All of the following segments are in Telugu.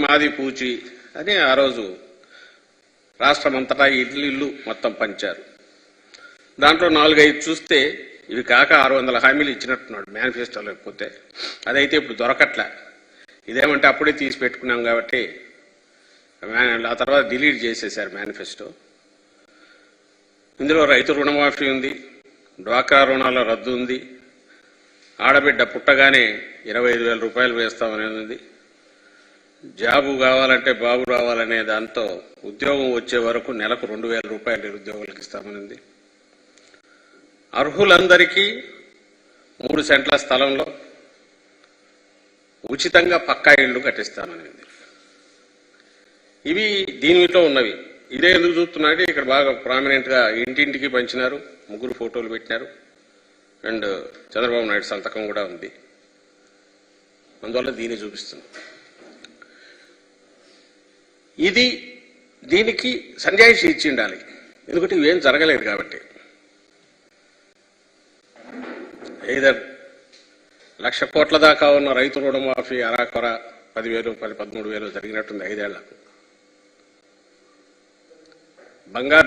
మాది పూచి అని ఆ రోజు రాష్ట్రమంతటా ఇల్లు మొత్తం పంచారు. దాంట్లో 4-5 చూస్తే ఇవి కాక 600 హామీలు ఇచ్చినట్టున్నాడు మేనిఫెస్టోలో. లేకపోతే అదైతే ఇప్పుడు దొరకట్లే. ఇదేమంటే అప్పుడే తీసి పెట్టుకున్నాం కాబట్టి ఆ తర్వాత డిలీట్ చేసేశారు మేనిఫెస్టో. ఇందులో రైతు రుణమాఫీ ఉంది, డ్వాక్రా రుణాల రద్దు ఉంది, ఆడబిడ్డ పుట్టగానే 25,000 రూపాయలు వేస్తామనేది ఉంది, జాబు కావాలంటే బాబు రావాలనే దాంతో ఉద్యోగం వచ్చే వరకు నెలకు 2,000 రూపాయలు నిరుద్యోగులకు ఇస్తామనింది, అర్హులందరికీ 3 సెంట్ల స్థలంలో ఉచితంగా పక్కా ఇళ్లు కట్టిస్తామనింది. ఇవి దీనిలో ఉన్నవి. ఇదే ఎందుకు చూస్తున్నారంటే ఇక్కడ బాగా ప్రామినెంట్గా ఇంటింటికి పంచినారు, 3 ఫోటోలు పెట్టినారు, అండ్ చంద్రబాబు నాయుడు సంతకం కూడా ఉంది. అందువల్ల దీన్ని చూపిస్తున్నాం. దీనికి సంజాయిషి ఇచ్చి ఉండాలి, ఎందుకంటే ఇవేం జరగలేదు కాబట్టి. ఏదో 1,00,000 కోట్ల దాకా ఉన్న రైతు రుణమాఫీ అరాకొర 10,000, 13,000 జరిగినట్టుంది 5 ఏళ్లకు.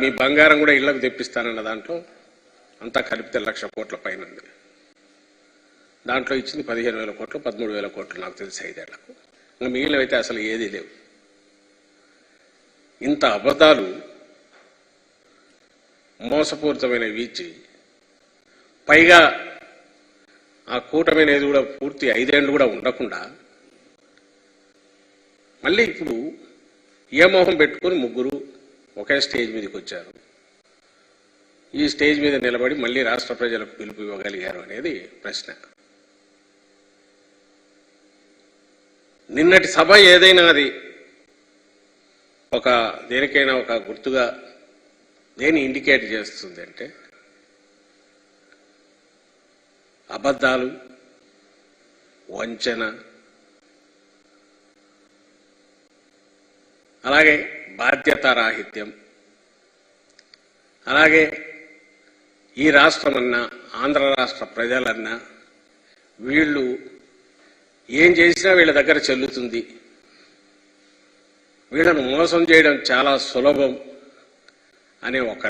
మీ బంగారం కూడా ఇళ్లకు తెప్పిస్తానన్న దాంట్లో అంతా కలిపితే 1,00,000 కోట్ల పైన ఉంది. దాంట్లో ఇచ్చింది 15,000 కోట్లు, 13,000 కోట్లు నాకు తెలిసి 5 ఏళ్లకు. ఇంకా మిగిలినవైతే అసలు ఏదీ లేవు. ఇంత అబద్ధాలు మోసపూరితమైనవి ఇచ్చి పైగా ఆ కూటమి అనేది కూడా పూర్తి 5 ఏళ్ళు కూడా ఉండకుండా మళ్ళీ ఇప్పుడు ఏ మొహం పెట్టుకుని 3 ఒకే స్టేజ్ మీదకి వచ్చారు. ఈ స్టేజ్ మీద నిలబడి మళ్ళీ రాష్ట్ర ప్రజలకు పిలుపు ఇవ్వగలిగారు అనేది ప్రశ్న. నిన్నటి సభ ఏదైనా అది దేనికైనా ఒక గుర్తుగా దేని ఇండికేట్ చేస్తుంది అంటే అబద్ధాలు, వంచన, అలాగే బాధ్యతారాహిత్యం, అలాగే ఈ రాష్ట్రమన్నా ఆంధ్ర రాష్ట్ర ప్రజలన్నా వీళ్ళు ఏం చేసినా వీళ్ళ దగ్గర చెల్లుతుంది, వీళ్ళను మోసం చేయడం చాలా సులభం అనే ఒక